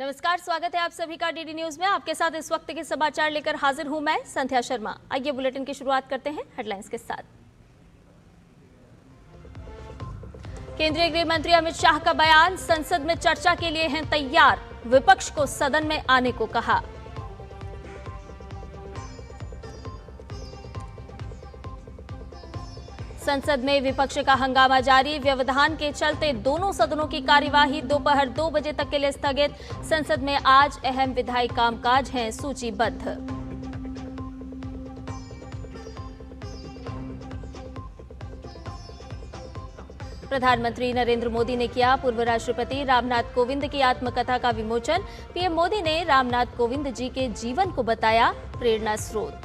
नमस्कार, स्वागत है आप सभी का डीडी न्यूज में। आपके साथ इस वक्त के समाचार लेकर हाजिर हूं मैं संध्या शर्मा। आइए बुलेटिन की शुरुआत करते हैं हेडलाइंस के साथ। केंद्रीय गृह मंत्री अमित शाह का बयान, संसद में चर्चा के लिए हैं तैयार, विपक्ष को सदन में आने को कहा। संसद में विपक्ष का हंगामा जारी, व्यवधान के चलते दोनों सदनों की कार्यवाही दोपहर 2 बजे तक के लिए स्थगित। संसद में आज अहम विधायी कामकाज हैं सूचीबद्ध। प्रधानमंत्री नरेंद्र मोदी ने किया पूर्व राष्ट्रपति रामनाथ कोविंद की आत्मकथा का विमोचन। पीएम मोदी ने रामनाथ कोविंद जी के जीवन को बताया प्रेरणा स्रोत।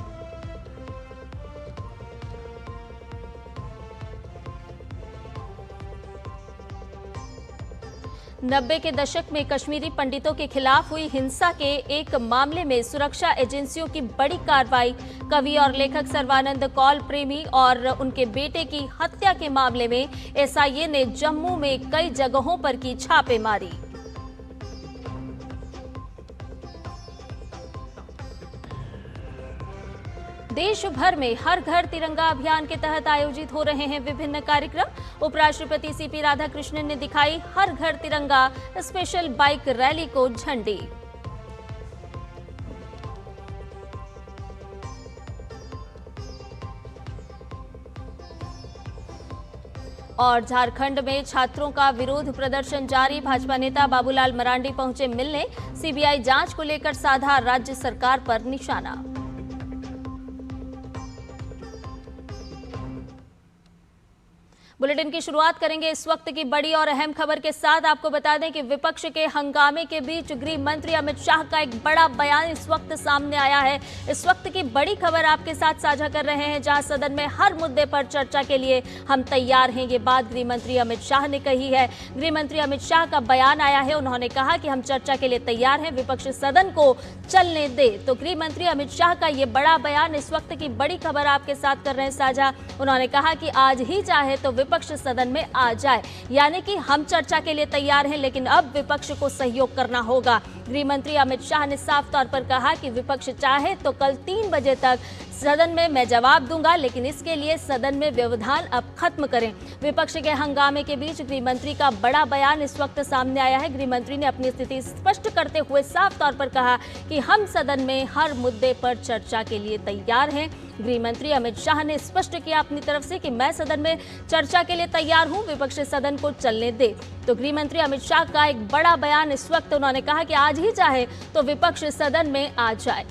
नब्बे के दशक में कश्मीरी पंडितों के खिलाफ हुई हिंसा के एक मामले में सुरक्षा एजेंसियों की बड़ी कार्रवाई। कवि और लेखक सर्बानंद कौल प्रेमी और उनके बेटे की हत्या के मामले में एसआईए ने जम्मू में कई जगहों पर की छापेमारी। देश भर में हर घर तिरंगा अभियान के तहत आयोजित हो रहे हैं विभिन्न कार्यक्रम। उपराष्ट्रपति सीपी राधाकृष्णन ने दिखाई हर घर तिरंगा स्पेशल बाइक रैली को झंडी। और झारखंड में छात्रों का विरोध प्रदर्शन जारी, भाजपा नेता बाबूलाल मरांडी पहुंचे मिलने, सीबीआई जांच को लेकर साधा राज्य सरकार पर निशाना। बुलेटिन की शुरुआत करेंगे इस वक्त की बड़ी और अहम खबर के साथ। आपको बता दें कि विपक्ष के हंगामे के बीच गृह मंत्री अमित शाह का एक बड़ा बयान इस वक्त सामने आया है। इस वक्त की बड़ी खबर आपके साथ साझा कर रहे हैं, जहां सदन में हर मुद्दे पर चर्चा के लिए हम तैयार हैं। ये बात गृह मंत्री अमित शाह ने कही है। गृह मंत्री अमित शाह का बयान आया है, उन्होंने कहा कि हम चर्चा के लिए तैयार हैं, विपक्ष सदन को चलने दे। तो गृह मंत्री अमित शाह का ये बड़ा बयान, इस वक्त की बड़ी खबर आपके साथ कर रहे हैं साझा। उन्होंने कहा कि आज ही चाहे तो विपक्ष सदन में आ जाए, यानी कि हम चर्चा के लिए तैयार हैं, लेकिन अब विपक्ष को सहयोग करना होगा। गृह मंत्री अमित शाह ने साफ तौर पर कहा कि विपक्ष चाहे तो कल 3 बजे तक सदन में मैं जवाब दूंगा, लेकिन इसके लिए सदन में व्यवधान अब खत्म करें। विपक्ष के हंगामे के बीच गृह मंत्री का बड़ा बयान इस वक्त सामने आया है। गृह मंत्री ने अपनी स्थिति स्पष्ट करते हुए साफ तौर पर कहा कि हम सदन में हर मुद्दे पर चर्चा के लिए तैयार हैं। गृह मंत्री अमित शाह ने स्पष्ट किया अपनी तरफ से कि मैं सदन में चर्चा के लिए तैयार हूं, विपक्ष सदन को चलने दे। तो गृह मंत्री अमित शाह का एक बड़ा बयान इस वक्त, उन्होंने कहा कि आज ही चाहे तो विपक्ष सदन में आ जाए।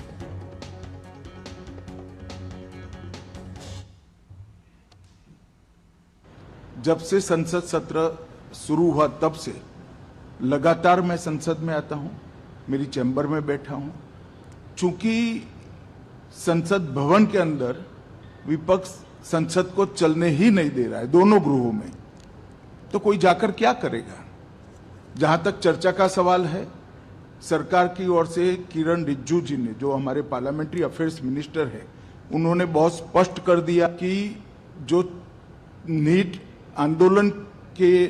जब से संसद सत्र शुरू हुआ तब से लगातार मैं संसद में आता हूं, मेरी चैम्बर में बैठा हूं। चूंकि संसद भवन के अंदर विपक्ष संसद को चलने ही नहीं दे रहा है दोनों गृहों में, तो कोई जाकर क्या करेगा। जहां तक चर्चा का सवाल है, सरकार की ओर से किरण रिजिजू जी ने, जो हमारे पार्लियामेंट्री अफेयर्स मिनिस्टर है, उन्होंने बहुत स्पष्ट कर दिया कि जो नीट आंदोलन के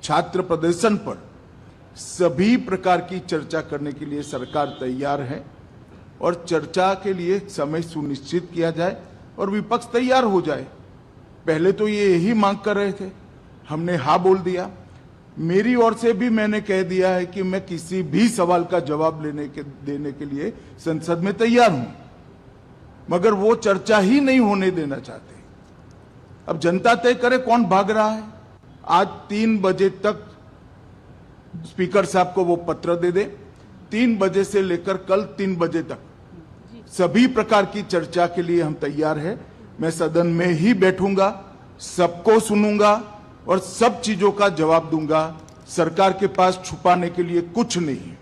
छात्र प्रदर्शन पर सभी प्रकार की चर्चा करने के लिए सरकार तैयार है और चर्चा के लिए समय सुनिश्चित किया जाए और विपक्ष तैयार हो जाए। पहले तो ये यही मांग कर रहे थे, हमने हाँ बोल दिया। मेरी ओर से भी मैंने कह दिया है कि मैं किसी भी सवाल का जवाब देने के लिए संसद में तैयार हूं, मगर वो चर्चा ही नहीं होने देना चाहते। अब जनता तय करे कौन भाग रहा है। आज 3 बजे तक स्पीकर साहब को वो पत्र दे दे, 3 बजे से लेकर कल 3 बजे तक सभी प्रकार की चर्चा के लिए हम तैयार हैं। मैं सदन में ही बैठूंगा, सबको सुनूंगा और सब चीजों का जवाब दूंगा। सरकार के पास छुपाने के लिए कुछ नहीं है।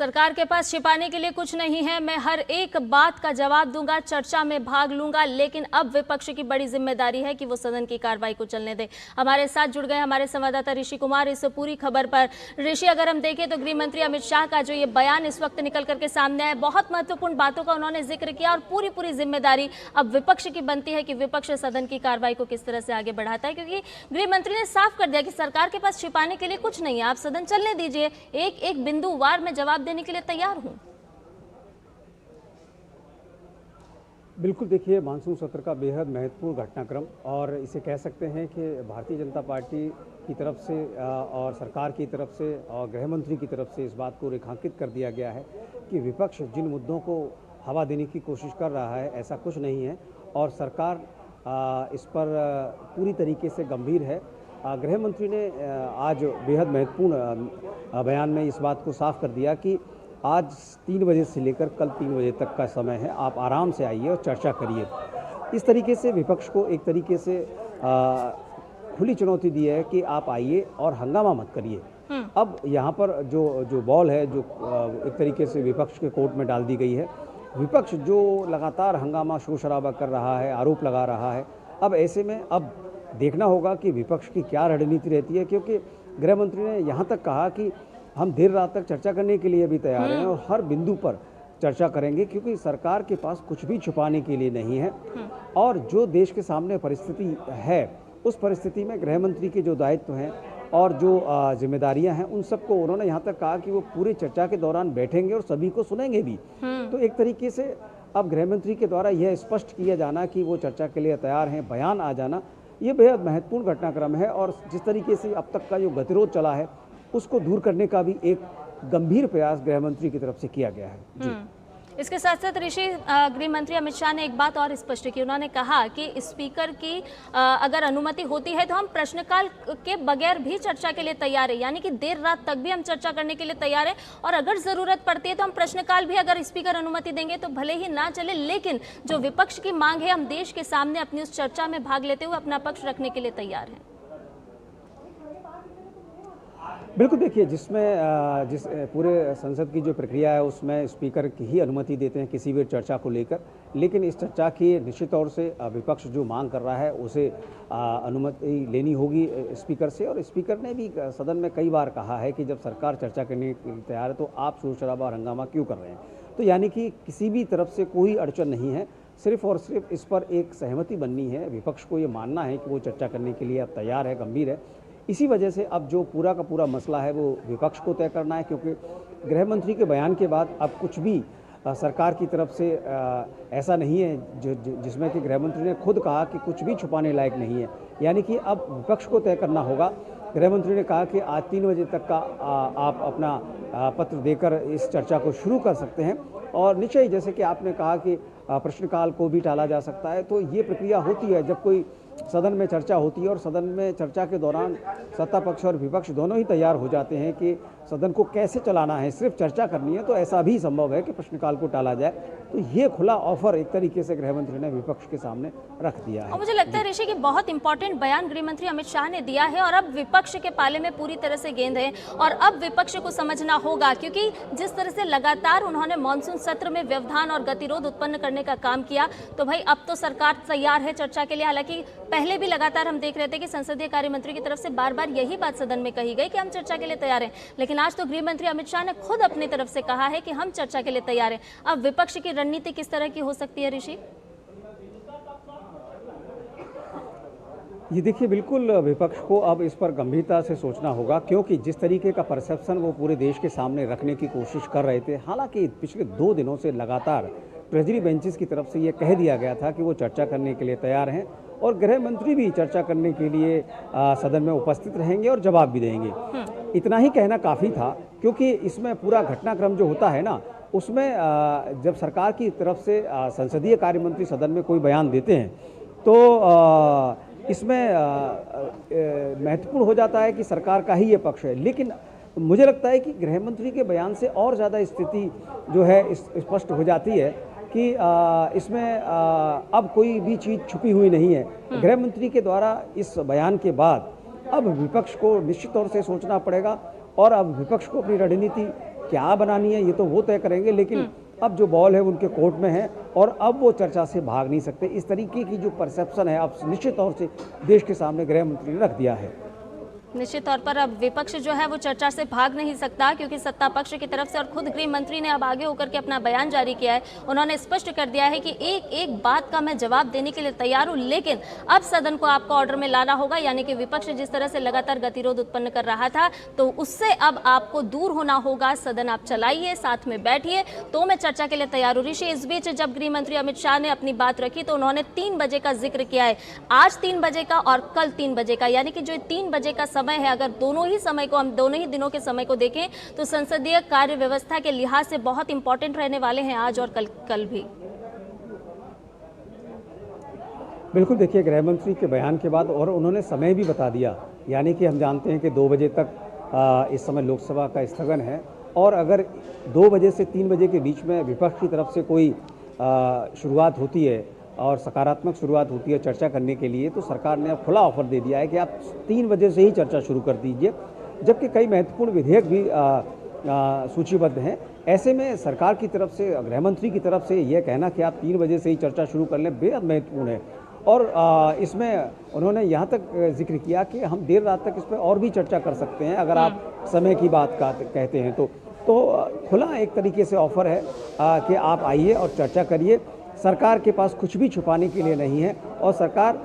सरकार के पास छिपाने के लिए कुछ नहीं है, मैं हर एक बात का जवाब दूंगा, चर्चा में भाग लूंगा, लेकिन अब विपक्ष की बड़ी जिम्मेदारी है कि वो सदन की कार्रवाई को चलने दे। हमारे साथ जुड़ गए हमारे संवाददाता ऋषि कुमार इस पूरी खबर पर। ऋषि, अगर हम देखें तो गृह मंत्री अमित शाह का जो ये बयान इस वक्त निकल करके सामने आया, बहुत महत्वपूर्ण बातों का उन्होंने जिक्र किया और पूरी जिम्मेदारी अब विपक्ष की बनती है कि विपक्ष सदन की कार्रवाई को किस तरह से आगे बढ़ाता है, क्योंकि गृह मंत्री ने साफ कर दिया कि सरकार के पास छिपाने के लिए कुछ नहीं है, आप सदन चलने दीजिए, एक एक बिंदु वार में जवाब देने के लिए तैयार हूं। बिल्कुल, देखिए मानसून सत्र का बेहद महत्वपूर्ण घटनाक्रम और इसे कह सकते हैं कि भारतीय जनता पार्टी की तरफ से और सरकार की तरफ से और गृह मंत्री की तरफ से इस बात को रेखांकित कर दिया गया है कि विपक्ष जिन मुद्दों को हवा देने की कोशिश कर रहा है ऐसा कुछ नहीं है और सरकार इस पर पूरी तरीके से गंभीर है। गृह मंत्री ने आज बेहद महत्वपूर्ण बयान में इस बात को साफ कर दिया कि आज 3 बजे से लेकर कल 3 बजे तक का समय है, आप आराम से आइए और चर्चा करिए। इस तरीके से विपक्ष को एक तरीके से खुली चुनौती दी है कि आप आइए और हंगामा मत करिए। अब यहाँ पर जो बॉल है जो एक तरीके से विपक्ष के कोर्ट में डाल दी गई है। विपक्ष जो लगातार हंगामा शोर शराबा कर रहा है, आरोप लगा रहा है, अब ऐसे में अब देखना होगा कि विपक्ष की क्या रणनीति रहती है, क्योंकि गृह मंत्री ने यहाँ तक कहा कि हम देर रात तक चर्चा करने के लिए भी तैयार हैं और हर बिंदु पर चर्चा करेंगे, क्योंकि सरकार के पास कुछ भी छुपाने के लिए नहीं है और जो देश के सामने परिस्थिति है उस परिस्थिति में गृह मंत्री के जो दायित्व हैं और जो जिम्मेदारियां हैं उन सबको उन्होंने यहाँ तक कहा कि वो पूरी चर्चा के दौरान बैठेंगे और सभी को सुनेंगे भी। तो एक तरीके से अब गृह मंत्री के द्वारा यह स्पष्ट किया जाना कि वो चर्चा के लिए तैयार हैं, बयान आ जाना, ये बेहद महत्वपूर्ण घटनाक्रम है और जिस तरीके से अब तक का जो गतिरोध चला है उसको दूर करने का भी एक गंभीर प्रयास गृह मंत्री की तरफ से किया गया है। जी। इसके साथ साथ ऋषि, गृह मंत्री अमित शाह ने एक बात और स्पष्ट की, उन्होंने कहा कि स्पीकर की अगर अनुमति होती है तो हम प्रश्नकाल के बगैर भी चर्चा के लिए तैयार है, यानी कि देर रात तक भी हम चर्चा करने के लिए तैयार है और अगर जरूरत पड़ती है तो हम प्रश्नकाल भी अगर स्पीकर अनुमति देंगे तो भले ही ना चले, लेकिन जो विपक्ष की मांग है हम देश के सामने अपनी उस चर्चा में भाग लेते हुए अपना पक्ष रखने के लिए तैयार हैं। बिल्कुल, देखिए जिस पूरे संसद की जो प्रक्रिया है उसमें स्पीकर की ही अनुमति देते हैं किसी भी चर्चा को लेकर, लेकिन इस चर्चा की निश्चित तौर से विपक्ष जो मांग कर रहा है उसे अनुमति लेनी होगी स्पीकर से और स्पीकर ने भी सदन में कई बार कहा है कि जब सरकार चर्चा करने के लिए तैयार है तो आप शोर शराबा और हंगामा क्यों कर रहे हैं। तो यानी कि किसी भी तरफ से कोई अड़चन नहीं है, सिर्फ और सिर्फ इस पर एक सहमति बननी है, विपक्ष को ये मानना है कि वो चर्चा करने के लिए अब तैयार है, गंभीर है। इसी वजह से अब जो पूरा का पूरा मसला है वो विपक्ष को तय करना है, क्योंकि गृह मंत्री के बयान के बाद अब कुछ भी सरकार की तरफ से ऐसा नहीं है जिसमें कि गृह मंत्री ने खुद कहा कि कुछ भी छुपाने लायक नहीं है, यानी कि अब विपक्ष को तय करना होगा। गृह मंत्री ने कहा कि आज 3 बजे तक का आप अपना पत्र देकर इस चर्चा को शुरू कर सकते हैं और निश्चय जैसे कि आपने कहा कि प्रश्नकाल को भी टाला जा सकता है, तो ये प्रक्रिया होती है जब कोई सदन में चर्चा होती है और सदन में चर्चा के दौरान सत्ता पक्ष और विपक्ष दोनों ही तैयार हो जाते हैं कि सदन को कैसे चलाना है, सिर्फ चर्चा करनी है तो ऐसा भी संभव है कि प्रश्नकाल को टाला जाए। तो ये खुला ऑफर एक तरीके से गृह मंत्री ने विपक्ष के सामने रख दिया है। और मुझे लगता है ऋषि कि बहुत इंपॉर्टेंट बयान गृह मंत्री अमित शाह ने दिया है और अब विपक्ष के पाले में पूरी तरह से गेंद है और अब विपक्ष को समझना होगा, क्योंकि जिस तरह से लगातार उन्होंने मानसून सत्र में व्यवधान और गतिरोध उत्पन्न करने का काम किया, तो भाई अब तो सरकार तैयार है चर्चा के लिए। हालांकि पहले भी लगातार हम देख रहे थे कि संसदीय कार्य मंत्री की तरफ से बार बार यही बात सदन में कही गई कि हम चर्चा के लिए तैयार हैं, लेकिन आज तो गृह मंत्री अमित शाह ने खुद अपनी तरफ से कहा है कि हम चर्चा के लिए तैयार हैं। अब विपक्ष की रणनीति किस तरह की हो सकती है ऋषि? ये देखिए, बिल्कुल विपक्ष को अब इस पर गंभीरता से सोचना होगा, क्योंकि जिस तरीके का परसेप्शन वो पूरे देश के सामने रखने की कोशिश कर रहे थे, हालांकि पिछले 2 दिनों से लगातार ट्रेजरी बेंचेस की तरफ से ये कह दिया गया था कि वो चर्चा करने के लिए तैयार हैं और गृह मंत्री भी चर्चा करने के लिए सदन में उपस्थित रहेंगे और जवाब भी देंगे। इतना ही कहना काफ़ी था, क्योंकि इसमें पूरा घटनाक्रम जो होता है ना, उसमें जब सरकार की तरफ से संसदीय कार्य मंत्री सदन में कोई बयान देते हैं तो इसमें महत्वपूर्ण हो जाता है कि सरकार का ही ये पक्ष है। लेकिन मुझे लगता है कि गृह मंत्री के बयान से और ज़्यादा स्थिति जो है स्पष्ट हो जाती है कि इसमें अब कोई भी चीज़ छुपी हुई नहीं है। गृह मंत्री के द्वारा इस बयान के बाद अब विपक्ष को निश्चित तौर से सोचना पड़ेगा और अब विपक्ष को अपनी रणनीति क्या बनानी है ये तो वो तय करेंगे, लेकिन अब जो बॉल है उनके कोर्ट में है और अब वो चर्चा से भाग नहीं सकते। इस तरीके की जो परसेप्शन है अब निश्चित तौर से देश के सामने गृह मंत्री ने रख दिया है। निश्चित तौर पर अब विपक्ष जो है वो चर्चा से भाग नहीं सकता, क्योंकि सत्ता पक्ष की तरफ से और खुद गृह मंत्री ने अब आगे होकर के अपना बयान जारी किया है। उन्होंने स्पष्ट कर दिया है कि एक एक बात का मैं जवाब देने के लिए तैयार हूं, लेकिन अब सदन को आपको ऑर्डर में लाना होगा। यानी कि विपक्ष जिस तरह से लगातार गतिरोध उत्पन्न कर रहा था, तो उससे अब आपको दूर होना होगा। सदन आप चलाइए, साथ में बैठिए, तो मैं चर्चा के लिए तैयार हूं। ऋषि, इस बीच जब गृह मंत्री अमित शाह ने अपनी बात रखी तो उन्होंने 3 बजे का जिक्र किया है। आज 3 बजे का और कल 3 बजे का, यानी कि जो 3 बजे का समय है, अगर दोनों ही समय को हम दोनों ही दिनों के समय को देखें तो संसदीय कार्य व्यवस्था के लिहाज से बहुत इंपॉर्टेंट रहने वाले हैं आज और कल भी। बिल्कुल, देखिए गृह मंत्री के बयान के बाद और उन्होंने समय भी बता दिया, यानी कि हम जानते हैं कि 2 बजे तक इस समय लोकसभा का स्थगन है और अगर 2 बजे से 3 बजे के बीच में विपक्ष की तरफ से कोई शुरुआत होती है और सकारात्मक शुरुआत होती है चर्चा करने के लिए, तो सरकार ने अब खुला ऑफर दे दिया है कि आप 3 बजे से ही चर्चा शुरू कर दीजिए, जबकि कई महत्वपूर्ण विधेयक भी सूचीबद्ध हैं। ऐसे में सरकार की तरफ से, गृह मंत्री की तरफ से यह कहना कि आप 3 बजे से ही चर्चा शुरू कर लें बेहद महत्वपूर्ण है। और इसमें उन्होंने यहाँ तक जिक्र किया कि हम देर रात तक इस पर और भी चर्चा कर सकते हैं अगर आप समय की बात कहते हैं तो खुला एक तरीके से ऑफर है कि आप आइए और चर्चा करिए। सरकार के पास कुछ भी छुपाने के लिए नहीं है और सरकार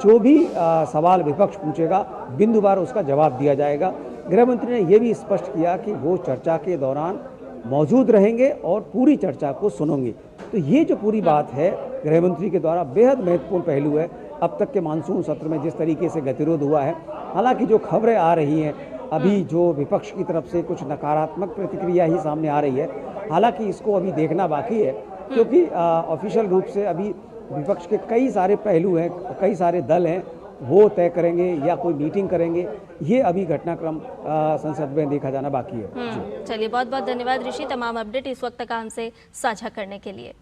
जो भी सवाल विपक्ष पूछेगा बिंदुवार उसका जवाब दिया जाएगा। गृह मंत्री ने यह भी स्पष्ट किया कि वो चर्चा के दौरान मौजूद रहेंगे और पूरी चर्चा को सुनेंगे। तो ये जो पूरी बात है गृह मंत्री के द्वारा बेहद महत्वपूर्ण पहलू है। अब तक के मानसून सत्र में जिस तरीके से गतिरोध हुआ है, हालांकि जो खबरें आ रही हैं अभी जो विपक्ष की तरफ से कुछ नकारात्मक प्रतिक्रिया ही सामने आ रही है, हालांकि इसको अभी देखना बाकी है क्योंकि ऑफिशियल रूप से अभी विपक्ष के कई सारे पहलू हैं, कई सारे दल हैं, वो तय करेंगे या कोई मीटिंग करेंगे, ये अभी घटनाक्रम संसद में देखा जाना बाकी है। चलिए, बहुत बहुत धन्यवाद ऋषि, तमाम अपडेट इस वक्त का हमसे साझा करने के लिए।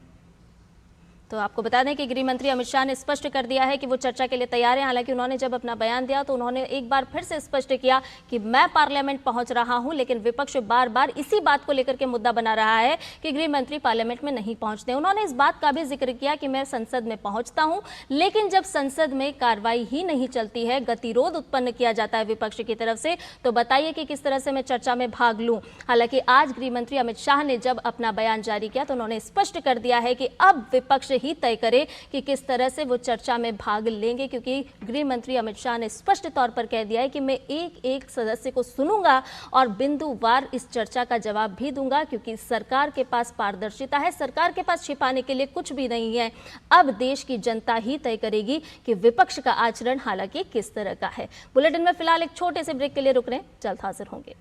तो आपको बता दें कि गृह मंत्री अमित शाह ने स्पष्ट कर दिया है कि वो चर्चा के लिए तैयार हैं। हालांकि उन्होंने जब अपना बयान दिया तो उन्होंने एक बार फिर से स्पष्ट किया कि मैं पार्लियामेंट पहुंच रहा हूं, लेकिन विपक्ष बार बार इसी बात को लेकर के मुद्दा बना रहा है कि गृह मंत्री पार्लियामेंट में नहीं पहुंचते। उन्होंने इस बात का भी जिक्र किया कि मैं संसद में पहुंचता हूं, लेकिन जब संसद में कार्रवाई ही नहीं चलती है, गतिरोध उत्पन्न किया जाता है विपक्ष की तरफ से, तो बताइए कि किस तरह से मैं चर्चा में भाग लूं। हालांकि आज गृह मंत्री अमित शाह ने जब अपना बयान जारी किया तो उन्होंने स्पष्ट कर दिया है कि अब विपक्ष ही तय करे कि किस तरह से वो चर्चा में भाग लेंगे, क्योंकि गृह मंत्री अमित शाह ने स्पष्ट तौर पर कह दिया है कि मैं एक एक सदस्य को सुनूंगा और बिंदुवार इस चर्चा का जवाब भी दूंगा, क्योंकि सरकार के पास पारदर्शिता है, सरकार के पास छिपाने के लिए कुछ भी नहीं है। अब देश की जनता ही तय करेगी कि विपक्ष का आचरण हालांकि किस तरह का है। बुलेटिन में फिलहाल एक छोटे से ब्रेक के लिए रुक रहे हैं, जल्द हाजिर होंगे।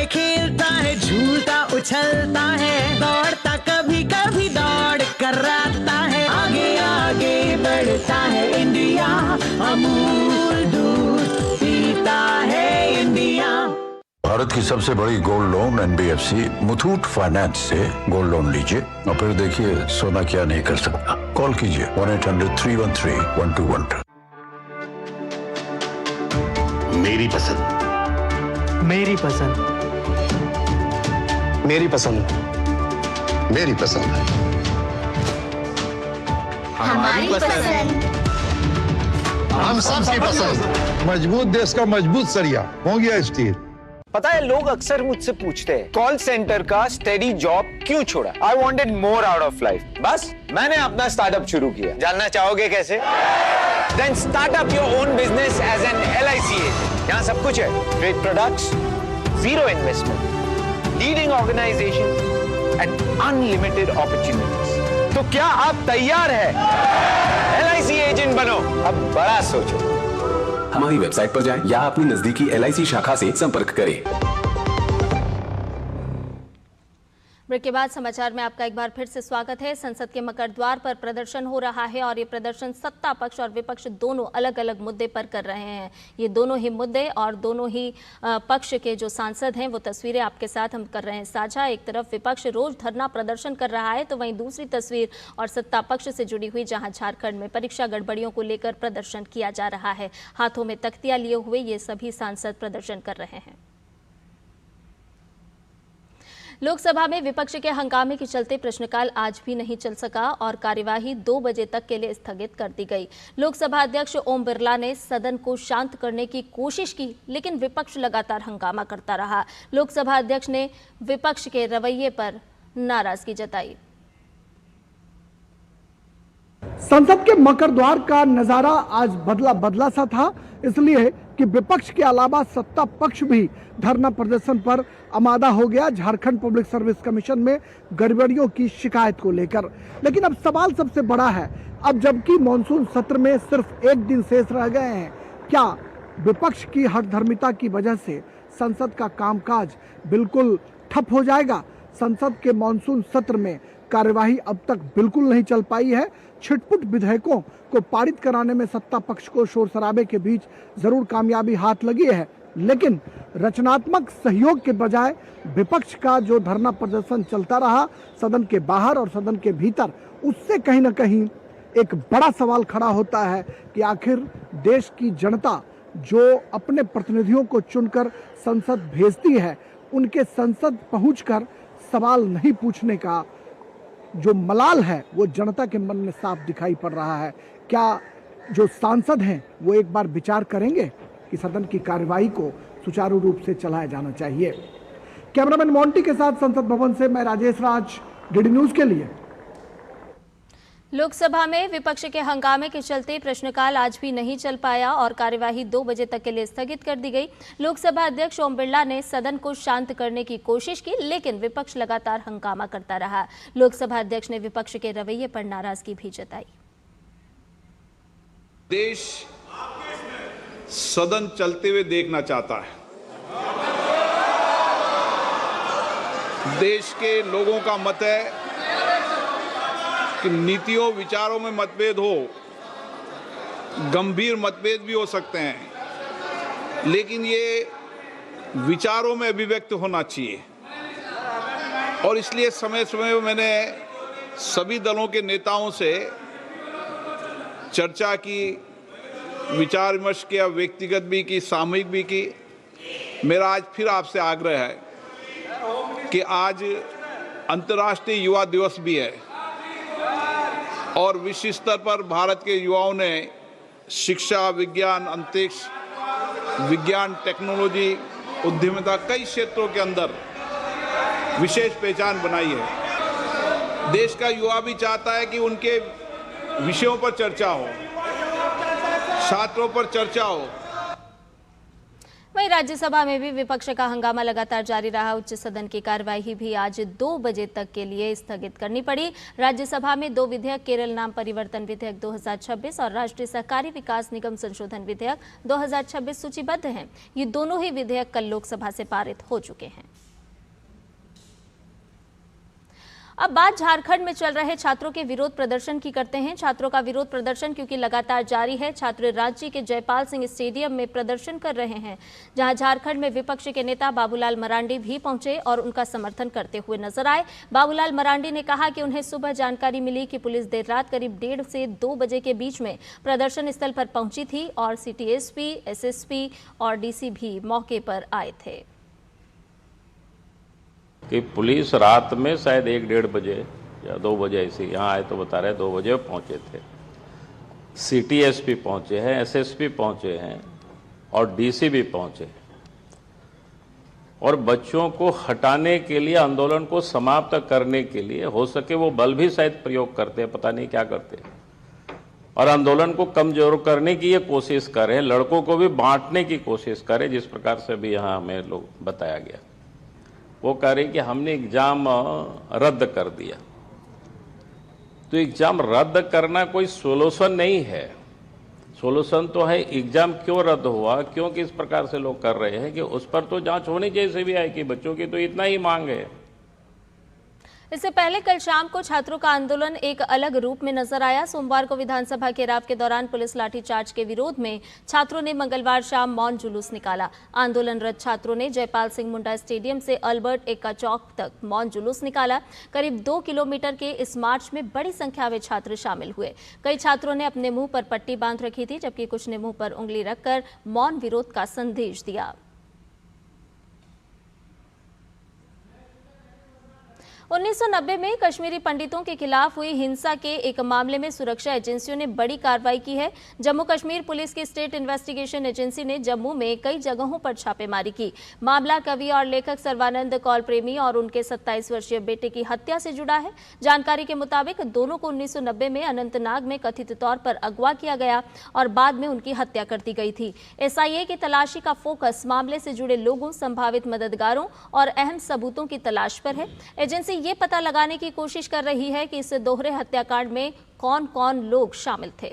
खेलता है, झूलता उछलता है, दौड़ता कभी कभी दौड़ कराता है, आगे आगे बढ़ता है इंडिया, अमूल दूध पीता है इंडिया। भारत की सबसे बड़ी gold loan NBFC Muthoot finance से गोल्ड लोन लीजिए और फिर देखिए सोना क्या नहीं कर सकता। कॉल कीजिए 1-800-313-1212। मेरी पसंद, मेरी पसंद, मेरी पसंद, मेरी पसंद, हमारी पसंद, हम सबकी पसंद। मजबूत देश का मजबूत सरिया हो गया स्टील। पता है, लोग अक्सर मुझसे पूछते हैं कॉल सेंटर का स्टेडी जॉब क्यों छोड़ा। I wanted more out of life, बस मैंने अपना स्टार्टअप शुरू किया। जानना चाहोगे कैसे? Then start up your own business as an LIC agent. यहाँ सब कुछ है, great products, zero investment, leading organization and unlimited opportunities. तो क्या आप तैयार हैं? LIC एजेंट बनो, अब बड़ा सोचो। हमारी वेबसाइट पर जाएं या अपनी नजदीकी LIC शाखा से संपर्क करें। ब्रेक के बाद समाचार में आपका एक बार फिर से स्वागत है। संसद के मकर द्वार पर प्रदर्शन हो रहा है और ये प्रदर्शन सत्ता पक्ष और विपक्ष दोनों अलग अलग मुद्दे पर कर रहे हैं। ये दोनों ही मुद्दे और दोनों ही पक्ष के जो सांसद हैं वो तस्वीरें आपके साथ हम कर रहे हैं साझा। एक तरफ विपक्ष रोज धरना प्रदर्शन कर रहा है तो वहीं दूसरी तस्वीर और सत्ता पक्ष से जुड़ी हुई जहां झारखंड में परीक्षा गड़बड़ियों को लेकर प्रदर्शन किया जा रहा है। हाथों में तख्तियां लिए हुए ये सभी सांसद प्रदर्शन कर रहे हैं। लोकसभा में विपक्ष के हंगामे के चलते प्रश्नकाल आज भी नहीं चल सका और कार्यवाही 2 बजे तक के लिए स्थगित कर दी गई। लोकसभा अध्यक्ष ओम बिरला ने सदन को शांत करने की कोशिश की, लेकिन विपक्ष लगातार हंगामा करता रहा। लोकसभा अध्यक्ष ने विपक्ष के रवैये पर नाराजगी जताई। संसद के मकर द्वार का नजारा आज बदला सा था, इसलिए कि विपक्ष के अलावा सत्ता पक्ष भी धरना प्रदर्शन पर आमादा हो गया झारखंड पब्लिक सर्विस कमीशन में गड़बड़ियों की शिकायत को लेकर। लेकिन अब सवाल सबसे बड़ा है, अब जबकि मॉनसून सत्र में सिर्फ 1 दिन शेष रह गए हैं, क्या विपक्ष की हठधर्मिता की वजह से संसद का कामकाज बिल्कुल ठप हो जाएगा? संसद के मॉनसून सत्र में कार्यवाही अब तक बिल्कुल नहीं चल पाई है। छिटपुट विधेयकों को पारित कराने में सत्ता पक्ष को शोर शराबे के बीच जरूर कामयाबी हाथ लगी है, लेकिन रचनात्मक सहयोग के बजाय विपक्ष का जो धरना प्रदर्शन चलता रहा सदन के बाहर और सदन के भीतर, उससे कहीं ना कहीं एक बड़ा सवाल खड़ा होता है कि आखिर देश की जनता जो अपने प्रतिनिधियों को चुनकर संसद भेजती है, उनके संसद पहुंचकर सवाल नहीं पूछने का जो मलाल है वो जनता के मन में साफ दिखाई पड़ रहा है। क्या जो सांसद हैं वो एक बार विचार करेंगे कि सदन की कार्यवाही को सुचारू रूप से चलाया जाना चाहिए? कैमरामैन मोंटी के साथ संसद भवन से मैं राजेश राज, डीडी न्यूज के लिए। लोकसभा में विपक्ष के हंगामे के चलते प्रश्नकाल आज भी नहीं चल पाया और कार्यवाही 2 बजे तक के लिए स्थगित कर दी गई। लोकसभा अध्यक्ष ओम बिरला ने सदन को शांत करने की कोशिश की, लेकिन विपक्ष लगातार हंगामा करता रहा। लोकसभा अध्यक्ष ने विपक्ष के रवैये पर नाराजगी भी जताई। देश सदन चलते हुए देखना चाहता है। देश के लोगों का मत है कि नीतियों विचारों में मतभेद हो, गंभीर मतभेद भी हो सकते हैं, लेकिन ये विचारों में अभिव्यक्त होना चाहिए। और इसलिए समय समय में मैंने सभी दलों के नेताओं से चर्चा की, विचार विमर्श किया, व्यक्तिगत भी की, सामूहिक भी की। मेरा आज फिर आपसे आग्रह है कि आज अंतर्राष्ट्रीय युवा दिवस भी है और विश्व स्तर पर भारत के युवाओं ने शिक्षा, विज्ञान, अंतरिक्ष, विज्ञान, टेक्नोलॉजी, उद्यमिता, कई क्षेत्रों के अंदर विशेष पहचान बनाई है। देश का युवा भी चाहता है कि उनके विषयों पर चर्चा हो, छात्रों पर चर्चा हो। वहीं राज्यसभा में भी विपक्ष का हंगामा लगातार जारी रहा। उच्च सदन की कार्यवाही भी आज 2 बजे तक के लिए स्थगित करनी पड़ी। राज्यसभा में 2 विधेयक, केरल नाम परिवर्तन विधेयक 2026 और राष्ट्रीय सहकारी विकास निगम संशोधन विधेयक 2026 सूचीबद्ध हैं। ये दोनों ही विधेयक कल लोकसभा से पारित हो चुके हैं। अब बात झारखंड में चल रहे छात्रों के विरोध प्रदर्शन की करते हैं। छात्रों का विरोध प्रदर्शन क्योंकि लगातार जारी है। छात्र रांची के जयपाल सिंह स्टेडियम में प्रदर्शन कर रहे हैं, जहां झारखंड में विपक्ष के नेता बाबूलाल मरांडी भी पहुंचे और उनका समर्थन करते हुए नजर आए। बाबूलाल मरांडी ने कहा कि उन्हें सुबह जानकारी मिली कि पुलिस देर रात करीब 1:30 से 2 बजे के बीच में प्रदर्शन स्थल पर पहुंची थी और सिटी एसपी, एसएसपी और डीसी भी मौके पर आए थे। कि पुलिस रात में शायद 1-1:30 बजे या 2 बजे ऐसे यहाँ आए तो बता रहे 2 बजे पहुँचे थे। सिटी एसपी पहुँचे हैं, एसएसपी पहुँचे हैं और डीसी भी पहुँचे और बच्चों को हटाने के लिए, आंदोलन को समाप्त करने के लिए हो सके वो बल भी शायद प्रयोग करते हैं, पता नहीं क्या करते हैं, और आंदोलन को कमजोर करने की ये कोशिश कर रहे हैं, लड़कों को भी बांटने की कोशिश कर रहे हैं। जिस प्रकार से भी यहाँ हमें लोग बताया गया, वो कह रहे कि हमने एग्जाम रद्द कर दिया। तो एग्जाम रद्द करना कोई सोल्यूशन नहीं है। सोल्यूशन तो है एग्जाम क्यों रद्द हुआ, क्यों किस प्रकार से लोग कर रहे हैं कि उस पर तो जांच होनी चाहिए सीबीआई की। बच्चों की तो इतना ही मांग है। इससे पहले कल शाम को छात्रों का आंदोलन एक अलग रूप में नजर आया। सोमवार को विधानसभा घेराव के दौरान पुलिस लाठीचार्ज के विरोध में छात्रों ने मंगलवार शाम मौन जुलूस निकाला। आंदोलनरत छात्रों ने जयपाल सिंह मुंडा स्टेडियम से अल्बर्ट एक्का चौक तक मौन जुलूस निकाला। करीब 2 किलोमीटर के इस मार्च में बड़ी संख्या में छात्र शामिल हुए। कई छात्रों ने अपने मुंह पर पट्टी बांध रखी थी, जबकि कुछ ने मुंह पर उंगली रखकर मौन विरोध का संदेश दिया। 1990 में कश्मीरी पंडितों के खिलाफ हुई हिंसा के एक मामले में सुरक्षा एजेंसियों ने बड़ी कार्रवाई की है। जम्मू कश्मीर पुलिस की स्टेट इन्वेस्टिगेशन एजेंसी ने जम्मू में कई जगहों पर छापेमारी की। मामला कवि और लेखक सर्वानंद कौल प्रेमी और उनके 27 वर्षीय बेटे की हत्या से जुड़ा है। जानकारी के मुताबिक दोनों को 1990 में अनंतनाग में कथित तौर पर अगवा किया गया और बाद में उनकी हत्या कर दी गई थी। एसआईए की तलाशी का फोकस मामले से जुड़े लोगों, संभावित मददगारों और अहम सबूतों की तलाश पर है। एजेंसी ये पता लगाने की कोशिश कर रही है कि इस दोहरे हत्याकांड में कौन कौन लोग शामिल थे।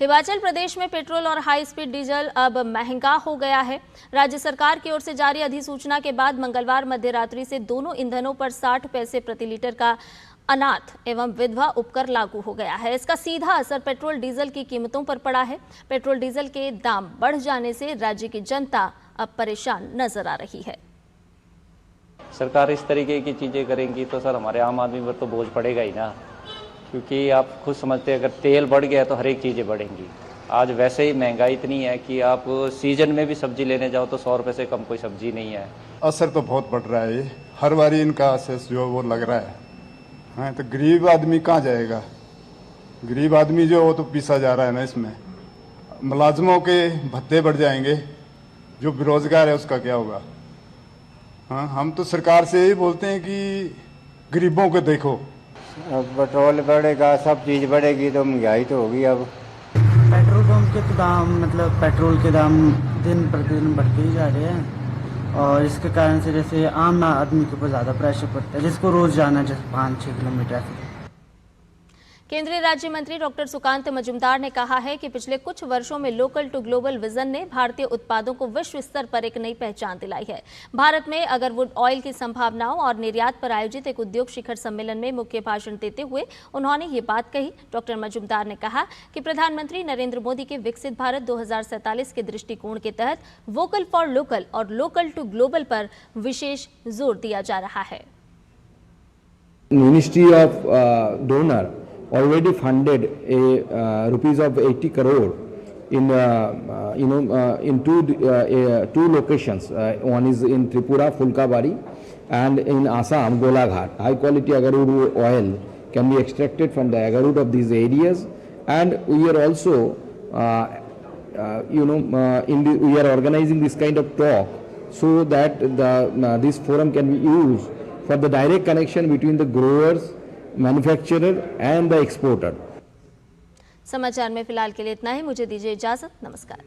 हिमाचल प्रदेश में पेट्रोल और हाई स्पीड डीजल अब महंगा हो गया है। राज्य सरकार की ओर से जारी अधिसूचना के बाद मंगलवार मध्य रात्रि से दोनों ईंधनों पर 60 पैसे प्रति लीटर का अनाथ एवं विधवा उपकर लागू हो गया है। इसका सीधा असर पेट्रोल डीजल की कीमतों पर पड़ा है। पेट्रोल डीजल के दाम बढ़ जाने से राज्य की जनता अब परेशान नजर आ रही है। सरकार इस तरीके की चीज़ें करेंगी तो सर हमारे आम आदमी पर तो बोझ पड़ेगा ही ना, क्योंकि आप खुद समझते हैं अगर तेल बढ़ गया तो हर एक चीज़ें बढ़ेंगी। आज वैसे ही महंगाई इतनी है कि आप सीजन में भी सब्जी लेने जाओ तो 100 रुपये से कम कोई सब्जी नहीं है। असर तो बहुत बढ़ रहा है, हर बारी इनका असर जो वो लग रहा है। हाँ, तो गरीब आदमी कहाँ जाएगा? गरीब आदमी जो वो तो पीसा जा रहा है ना इसमें। मुलाजमों के भत्ते बढ़ जाएंगे, जो बेरोजगार है उसका क्या होगा? हाँ, हम तो सरकार से यही बोलते हैं कि गरीबों को देखो। अब पेट्रोल बढ़ेगा, सब चीज़ बढ़ेगी तो महंगाई तो होगी। अब पेट्रोल पंप के दाम मतलब पेट्रोल के दाम दिन प्रतिदिन बढ़ते ही जा रहे हैं और इसके कारण से जैसे आम आदमी के ऊपर ज़्यादा प्रेशर पड़ता है, जिसको रोज़ जाना जैसे 5-6 किलोमीटर। केंद्रीय राज्य मंत्री डॉक्टर सुकांत मजुमदार ने कहा है कि पिछले कुछ वर्षों में लोकल टू ग्लोबल विजन ने भारतीय उत्पादों को विश्व स्तर पर एक नई पहचान दिलाई है। भारत में अगरवुड ऑयल की संभावनाओं और निर्यात पर आयोजित एक उद्योग शिखर सम्मेलन में मुख्य भाषण देते हुए उन्होंने ये बात कही। डॉक्टर मजुमदार ने कहा कि प्रधानमंत्री नरेंद्र मोदी के विकसित भारत 2047 के दृष्टिकोण के तहत वोकल फॉर लोकल और लोकल टू ग्लोबल पर विशेष जोर दिया जा रहा है। Ministry of donor already funded a rupees of 80 crore in in two locations. One is in Tripura, Fulkabari, and in Assam, Golaghat. High quality agarwood oil can be extracted from the agarwood of these areas, and we are also we are organizing this kind of talk so that this forum can be used for the direct connection between the growers, manufacturer and the exporter. समाचार में फिलहाल के लिए इतना ही। मुझे दीजिए इजाजत। नमस्कार।